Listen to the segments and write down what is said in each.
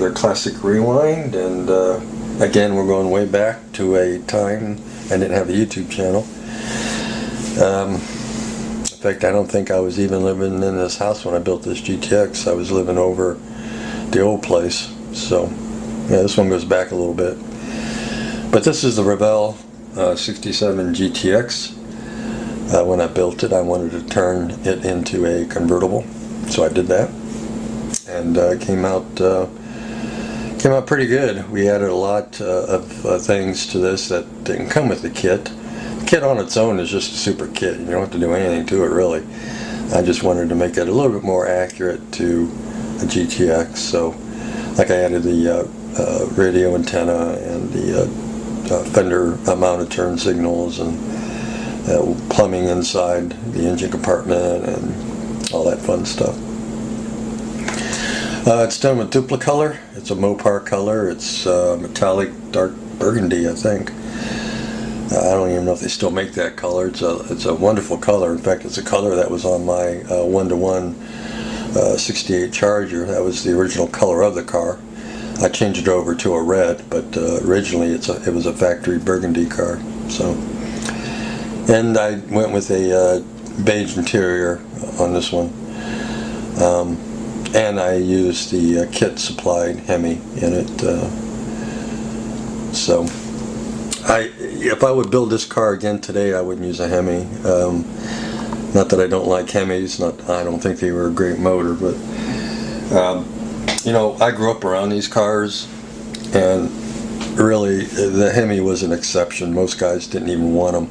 another classic rewind, and again we're going way back to a time I didn't have a YouTube channel. In fact, I don't think I was even living in this house when I built this GTX. I was living over the old place. So yeah, this one goes back a little bit. But this is the Revell 67 GTX. When I built it, I wanted to turn it into a convertible, so I did that, and it came out pretty good. We added a lot of things to this that didn't come with the kit. The kit on its own is just a super kit. You don't have to do anything to it really. I just wanted to make it a little bit more accurate to a GTX. So, like, I added the radio antenna and the fender mounted turn signals and plumbing inside the engine compartment and all that fun stuff. It's done with Duplicolor. It's a Mopar color. It's metallic dark burgundy, I think. I don't even know if they still make that color. It's a wonderful color. In fact, it's a color that was on my 1-to-1 68 Charger. That was the original color of the car. I changed it over to a red, but originally it was a factory burgundy car. So, and I went with a beige interior on this one. And I used the kit supplied Hemi in it. So, if I would build this car again today, I wouldn't use a Hemi. Not that I don't like Hemis. I don't think they were a great motor, but you know, I grew up around these cars, and really the Hemi was an exception. Most guys didn't even want them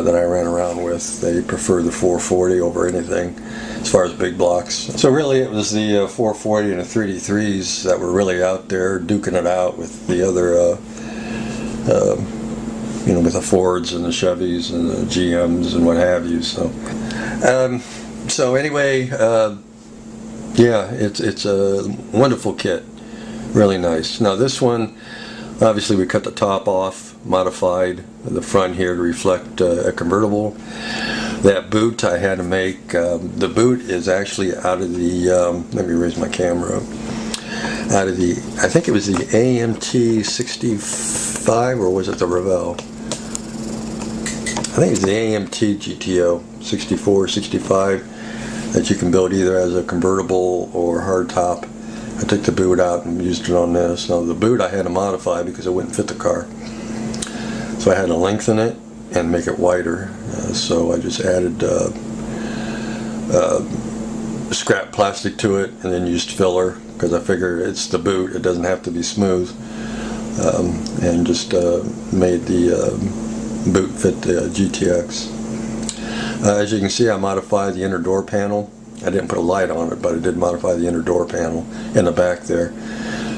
that I ran around with. They preferred the 440 over anything as far as big blocks. So really it was the 440 and the 3D3s that were really out there duking it out with the other you know, with the Fords and the Chevys and the GMs and what have you. So anyway, yeah, it's a wonderful kit, really nice. Now this one, obviously we cut the top off, modified the front here to reflect a convertible. That boot I had to make, the boot is actually out of the, let me raise my camera up, out of the, I think it was the AMT 65, or was it the Revell? I think it's the AMT GTO 64, 65, that you can build either as a convertible or hardtop. I took the boot out and used it on this. Now the boot I had to modify because it wouldn't fit the car. So I had to lengthen it and make it wider. So I just added scrap plastic to it and then used filler because I figure it's the boot, it doesn't have to be smooth. And just made the boot fit the GTX. As you can see, I modified the inner door panel. I didn't put a light on it, but I did modify the inner door panel in the back there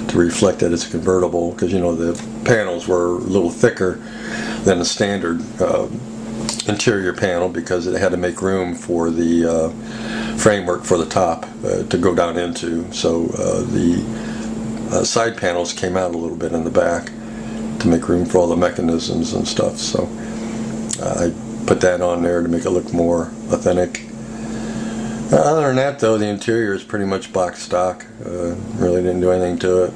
to reflect that it's a convertible, because you know the panels were a little thicker than the standard interior panel because it had to make room for the framework for the top to go down into. So the side panels came out a little bit in the back to make room for all the mechanisms and stuff. So I put that on there to make it look more authentic. Other than that, though, the interior is pretty much box stock. Really didn't do anything to it.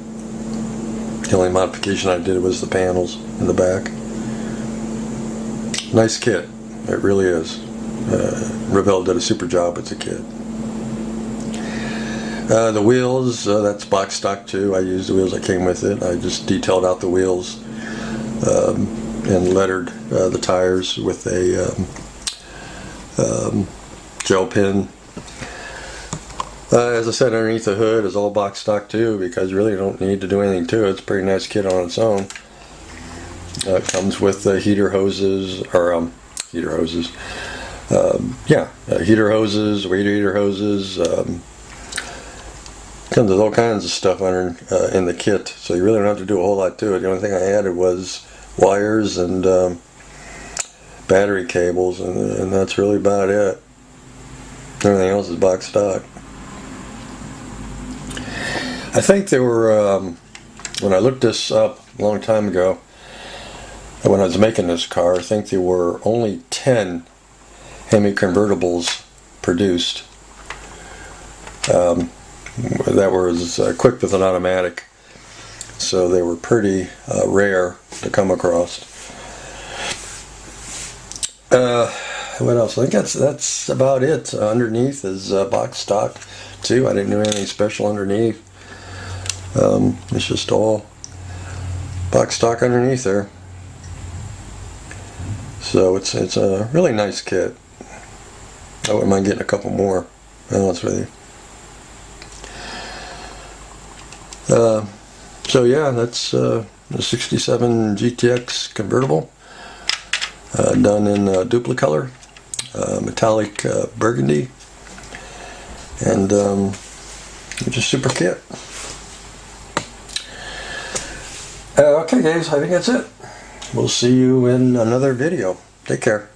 The only modification I did was the panels in the back. Nice kit. It really is. Revell did a super job with the kit. The wheels, that's box stock too. I used the wheels that came with it. I just detailed out the wheels and lettered the tires with a gel pen. As I said, underneath the hood is all box stock too, because you really don't need to do anything to it. It's a pretty nice kit on its own. It comes with heater hoses, or heater hoses. Heater hoses, radiator hoses. Comes with all kinds of stuff under in the kit, so you really don't have to do a whole lot to it. The only thing I added was wires and battery cables, and that's really about it. Everything else is box stock. I think there were, when I looked this up a long time ago, when I was making this car, I think there were only 10 Hemi convertibles produced. that was equipped with an automatic, so they were pretty rare to come across. What else? I think that's about it. Underneath is box stock too. I didn't do anything special underneath. It's just all box stock underneath there. So it's a really nice kit. I wouldn't mind getting a couple more, to be honest with you. So yeah, that's the 67 GTX Convertible, done in duplicolor, metallic burgundy, and just super kit. Okay guys, I think that's it. We'll see you in another video. Take care.